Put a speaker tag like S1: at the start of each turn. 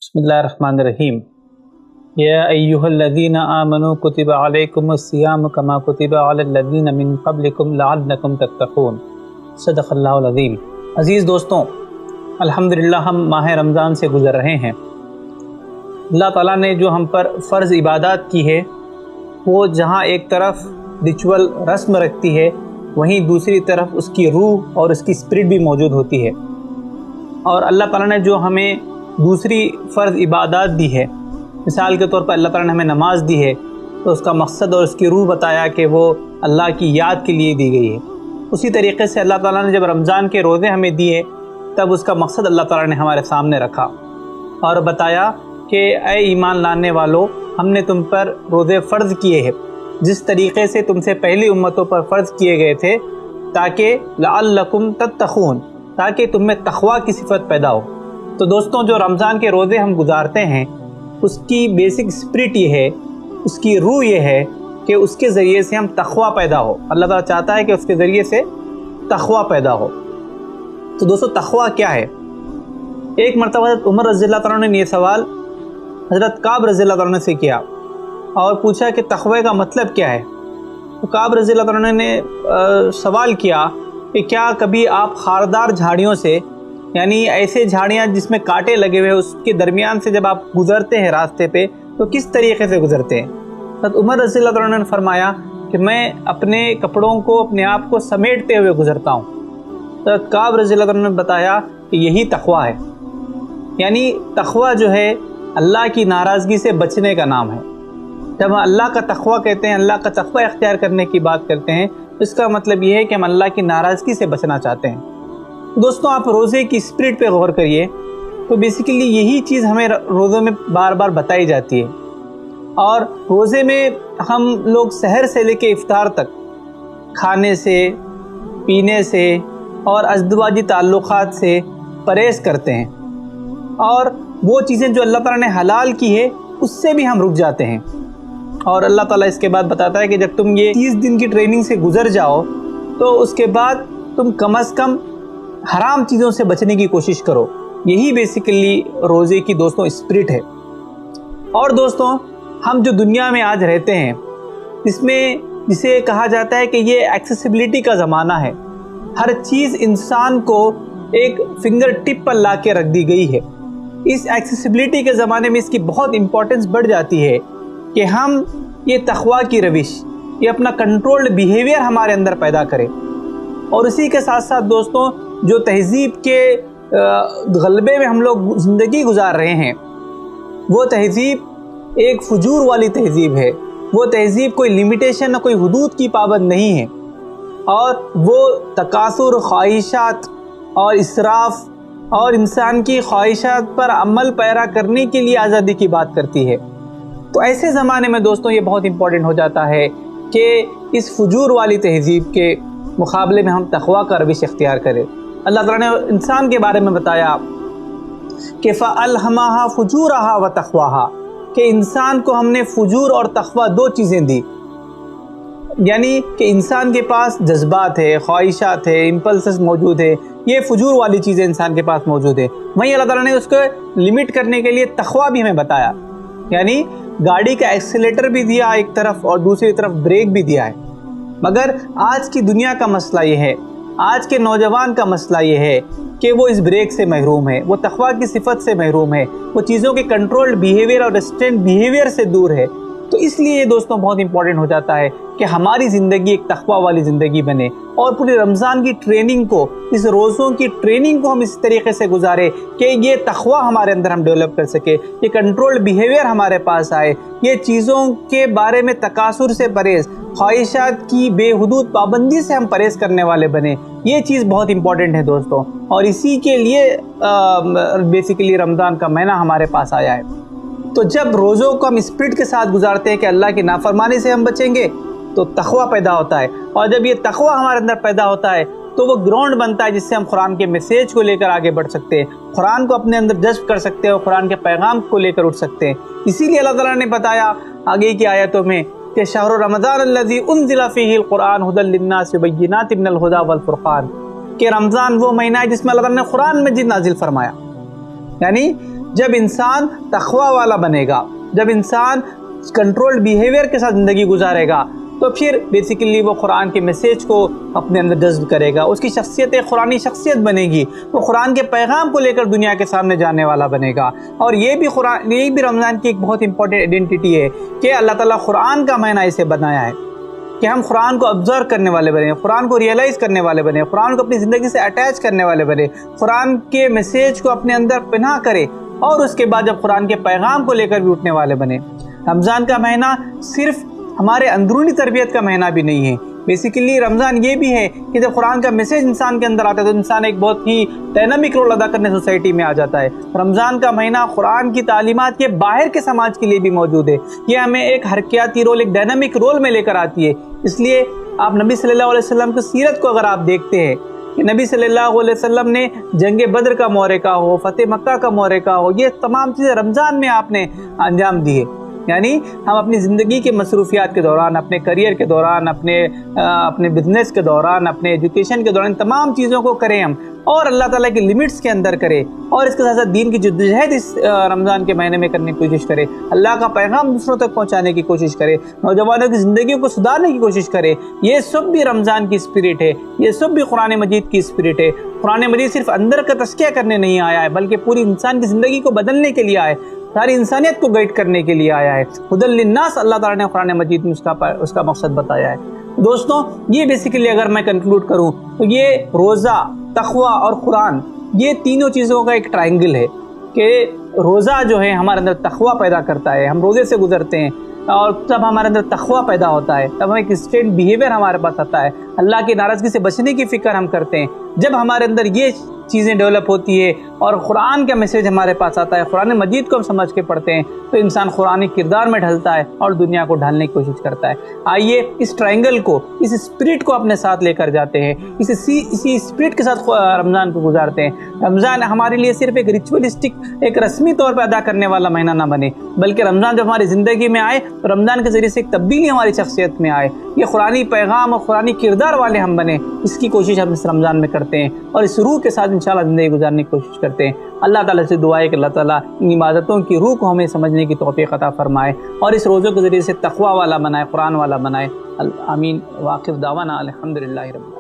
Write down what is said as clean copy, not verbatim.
S1: बिस्मिल्लाहिर्रहमानिर्रहीम। या अय्युहल्लज़ीना आमनू कुतिबा अलैकुमुस्सियामु कमा कुतिबा अलल्लज़ीना मिन क़ब्लिकुम लअल्लकुम तत्तक़ून। सदक़ल्लाहुल अज़ीम। अज़ीज़ दोस्तों, अल्हम्दुलिल्लाह हम माह रमज़ान से गुज़र रहे हैं। अल्लाह ताला ने जो हम पर फ़र्ज़ इबादत की है वो जहाँ एक तरफ रिचुअल रस्म रखती है, वहीं दूसरी तरफ उसकी रूह और उसकी स्पिरिट भी मौजूद होती है। और अल्लाह ताला ने जो हमें दूसरी फ़र्ज़ इबादत दी है, मिसाल के तौर पर अल्लाह ताला ने हमें नमाज दी है, तो उसका मकसद और उसकी रूह बताया कि वो अल्लाह की याद के लिए दी गई है। उसी तरीक़े से अल्लाह ताला ने जब रमज़ान के रोज़े हमें दिए, तब उसका मकसद अल्लाह ताला ने हमारे सामने रखा और बताया कि ऐ ईमान लाने वालों, हमने तुम पर रोज़े फ़र्ज़ किए हैं जिस तरीक़े से तुमसे पहली उम्मतों पर फ़र्ज़ किए गए थे, ताकि लअल्लकुम तत्तक़ून, ताकि तुम में तक़वा की सिफ़त पैदा हो। तो दोस्तों, जो रमज़ान के रोज़े हम गुजारते हैं उसकी बेसिक स्पिरिट ये है, उसकी रूह ये है कि उसके ज़रिए से हम तक़वा पैदा हो। अल्लाह ताला चाहता है कि उसके ज़रिए से तक़वा पैदा हो। तो दोस्तों, तक़वा क्या है? एक मरतबा हज़रत उमर रज़ियल्लाहु ताला ने ये सवाल हज़रत काब रज़ियल्लाहु ताला से किया और पूछा कि तक़वे का मतलब क्या है। तो काब रज़ियल्लाहु ताला ने सवाल किया कि क्या कभी आप खारदार झाड़ियों से, यानी ऐसे झाड़ियाँ जिसमें कांटे लगे हुए, उसके दरमियान से जब आप गुज़रते हैं रास्ते पे, तो किस तरीक़े से गुज़रते हैं? तो उमर रज़ियल्लाहु ताला ने फरमाया कि मैं अपने कपड़ों को, अपने आप को समेटते हुए गुज़रता हूँ। तो काब रज़ियल्लाहु ताला ने बताया कि यही तक़वा है। यानी तक़वा जो है अल्लाह की नाराज़गी से बचने का नाम है। जब हम अल्लाह का तक़वा कहते हैं, अल्लाह का तक़वा इख्तियार करने की बात करते हैं, तो इसका मतलब ये है कि हम अल्लाह की नाराज़गी से बचना चाहते हैं। दोस्तों, आप रोज़े की स्पिरिट पे गौर करिए, तो बेसिकली यही चीज़ हमें रोज़े में बार बार बताई जाती है। और रोज़े में हम लोग सहर से लेकर इफ्तार तक खाने से, पीने से और अज़दवाजी ताल्लुक़ात से परहेज़ करते हैं, और वो चीज़ें जो अल्लाह ताला ने हलाल की है उससे भी हम रुक जाते हैं। और अल्लाह ताला इसके बाद बताता है कि जब तुम ये 30 दिन की ट्रेनिंग से गुज़र जाओ, तो उसके बाद तुम कम अज़ कम हराम चीज़ों से बचने की कोशिश करो। यही बेसिकली रोज़े की दोस्तों स्पिरिट है। और दोस्तों, हम जो दुनिया में आज रहते हैं, इसमें जिसे कहा जाता है कि ये एक्सेसिबिलिटी का ज़माना है। हर चीज़ इंसान को एक फिंगर टिप पर ला के रख दी गई है। इस एक्सेसिबिलिटी के ज़माने में इसकी बहुत इम्पोर्टेंस बढ़ जाती है कि हम ये तक़वा की रविश, ये अपना कंट्रोल्ड बिहेवियर हमारे अंदर पैदा करें। और इसी के साथ साथ दोस्तों, जो तहज़ीब के गलबे में हम लोग ज़िंदगी गुजार रहे हैं, वो तहज़ीब एक फजूर वाली तहज़ीब है। वो तहज़ीब कोई लिमिटेशन ना कोई हुदूद की पाबंद नहीं है, और वो तकासुर, ख्वाहिशात और इसराफ़ और इंसान की ख्वाहिशात पर अमल पैरा करने के लिए आज़ादी की बात करती है। तो ऐसे ज़माने में दोस्तों ये बहुत इम्पोर्टेंट हो जाता है कि इस फजूर वाली तहज़ीब के मुकाबले में हम तक़वा का रविश इख्तियार करें। अल्लाह ताला ने इंसान के बारे में बताया कि फ़अल्हमाहा फुजूरहा व तक़वाहा, कि इंसान को हमने फजूर और तक़वा दो चीज़ें दी। यानी कि इंसान के पास जज्बात है, ख्वाहिशात है, इम्पल्सेस मौजूद है, ये फजूर वाली चीज़ें इंसान के पास मौजूद है। वहीं अल्लाह ताला ने उसको लिमिट करने के लिए तक़वा भी हमें बताया। यानी गाड़ी का एक्सीलेटर भी दिया एक तरफ और दूसरी तरफ ब्रेक भी दिया है। मगर आज की दुनिया का मसला ये है, आज के नौजवान का मसला ये है कि वो इस ब्रेक से महरूम है, वो तक़वा की सिफत से महरूम है, वो चीज़ों के कंट्रोल्ड बिहेवियर और रेस्ट्रेंट बिहेवियर से दूर है। तो इसलिए ये दोस्तों बहुत इंपॉर्टेंट हो जाता है कि हमारी ज़िंदगी एक तक़वा वाली ज़िंदगी बने, और पूरी रमज़ान की ट्रेनिंग को, इस रोज़ों की ट्रेनिंग को हम इस तरीके से गुजारें कि ये तक़वा हमारे अंदर हम डेवलप कर सके, ये कंट्रोल्ड बिहेवियर हमारे पास आए, ये चीज़ों के बारे में तकासुर से परहेज़, ख्वाहिशात की बेहुदूद पाबंदी से हम परहेज़ करने वाले बने। ये चीज़ बहुत इंपॉर्टेंट है दोस्तों, और इसी के लिए बेसिकली रमज़ान का महीना हमारे पास आया है। तो जब रोज़ों को हम स्पिरिट के साथ गुजारते हैं कि अल्लाह की नाफरमानी से हम बचेंगे, तो तक़वा पैदा होता है। और जब ये तक़वा हमारे अंदर पैदा होता है, तो वो ग्राउंड बनता है जिससे हम कुरान के मैसेज को लेकर आगे बढ़ सकते हैं, कुरान को अपने अंदर जज्ब कर सकते हैं और कुरान के पैगाम को लेकर उठ सकते हैं। इसीलिए अल्लाह ताला ने बताया आगे की आयतों में कि शहर रमज़ान अल्लज़ी उन्ज़िला फ़ीहिल क़ुरआन हुदल लिन्नास व बय्यिनातिन मिनल हुदा वल फ़ुरक़ान, कि रमज़ान वो महीना है जिसमें अल्लाह ताला ने कुरान मजीद नाजिल फरमाया। यानी جب انسان تقوی والا بنے گا، جب انسان کنٹرولڈ بیہیویئر کے ساتھ زندگی گزارے گا، تو پھر بیسیکلی وہ قرآن کے میسیج کو اپنے اندر جذب کرے گا، اس کی شخصیت ایک قرآنی شخصیت بنے گی، وہ قرآن کے پیغام کو لے کر دنیا کے سامنے جانے والا بنے گا۔ اور یہ بھی رمضان کی ایک بہت امپورٹنٹ آئیڈینٹی ہے کہ اللہ تعالیٰ قرآن کا معنی اسے بنایا ہے کہ ہم قرآن کو آبزرو کرنے والے بنے، قرآن کو ریئلائز کرنے والے بنے، قرآن کو اپنی زندگی سے اٹیچ کرنے والے بنے، قرآن کے میسیج کو اپنے اندر پنہا کرے، اور اس کے بعد جب قرآن کے پیغام کو لے کر بھی اٹھنے والے بنے۔ رمضان کا مہینہ صرف ہمارے اندرونی تربیت کا مہینہ بھی نہیں ہے، بیسیکلی رمضان یہ بھی ہے کہ جب قرآن کا میسیج انسان کے اندر آتا ہے تو انسان ایک بہت ہی ڈائنامک رول ادا کرنے سوسائٹی میں آ جاتا ہے۔ رمضان کا مہینہ قرآن کی تعلیمات کے باہر کے سماج کے لیے بھی موجود ہے، یہ ہمیں ایک حرکیاتی رول، ایک ڈائنامک رول میں لے کر آتی ہے۔ اس لیے آپ نبی صلی اللہ علیہ وسلم کی سیرت کو اگر آپ دیکھتے ہیں کہ نبی صلی اللہ علیہ وسلم نے جنگ بدر کا معرکہ ہو، فتح مکہ کا معرکہ ہو، یہ تمام چیزیں رمضان میں آپ نے انجام دی ہے۔ یعنی ہم اپنی زندگی کے مصروفیات کے دوران، اپنے کریئر کے دوران، اپنے بزنس کے دوران، اپنے ایجوکیشن کے دوران تمام چیزوں کو کریں ہم، اور اللہ تعالیٰ کی لمٹس کے اندر کریں، اور اس کے ساتھ ساتھ دین کی جدوجہد اس رمضان کے مہینے میں کرنے کی کوشش کرے، اللہ کا پیغام دوسروں تک پہنچانے کی کوشش کرے، نوجوانوں کی زندگیوں کو سدھارنے کی کوشش کرے۔ یہ سب بھی رمضان کی اسپرٹ ہے، یہ سب بھی قرآن مجید کی اسپرٹ ہے۔ قرآن مجید صرف اندر کا تزکیہ کرنے نہیں آیا ہے، بلکہ پوری انسان کی زندگی کو بدلنے کے لیے آیا ہے، ساری انسانیت کو گائیڈ کرنے کے لیے آیا ہے۔ ہدی للناس اللہ تعالیٰ نے قرآن مجید میں اس کا مقصد بتایا ہے۔ دوستوں، یہ بیسیکلی اگر میں کنکلوڈ کروں تو یہ روزہ، تقوی اور قرآن، یہ تینوں چیزوں کا ایک ٹرائنگل ہے کہ روزہ جو ہے ہمارے اندر تقوی پیدا کرتا ہے، ہم روزے سے گزرتے ہیں، اور جب ہمارے اندر تقوی پیدا ہوتا ہے تب ایک اسٹریٹ بیہیویئر ہمارے پاس آتا ہے، اللہ کی ناراضگی سے بچنے کی فکر ہم کرتے ہیں۔ جب ہمارے اندر یہ چیزیں ڈیولپ ہوتی ہے اور قرآن کا میسیج ہمارے پاس آتا ہے، قرآن مجید کو ہم سمجھ کے پڑھتے ہیں، تو انسان قرآنی کردار میں ڈھلتا ہے اور دنیا کو ڈھالنے کی کوشش کرتا ہے۔ آئیے اس ٹرائنگل کو، اس اسپرٹ کو اپنے ساتھ لے کر جاتے ہیں، اسی اسپرٹ کے ساتھ رمضان کو گزارتے ہیں۔ رمضان ہمارے لیے صرف ایک ریچولیسٹک، ایک رسمی طور پہ ادا کرنے والا مہینہ نہ بنے، بلکہ رمضان جب ہماری زندگی میں آئے تو رمضان کے ذریعے سے ایک تبدیلی ہماری شخصیت میں آئے، یہ قرآنی پیغام اور قرآنی کردار والے ہم بنے، اس کی کوشش ہم اس رمضان میں کرتے ہیں، اور اس روح کے ساتھ انشاءاللہ زندگی گزارنے کی کوشش کرتے ہیں۔ اللہ تعالیٰ سے دعا ہے کہ اللہ تعالیٰ ان عبادتوں کی روح کو ہمیں سمجھنے کی توفیق عطا فرمائے، اور اس روزوں کے ذریعے سے تقوی والا بنائے، قرآن والا بنائے۔ آمین۔ واخر دعوانا الحمدللہ رب العالمین۔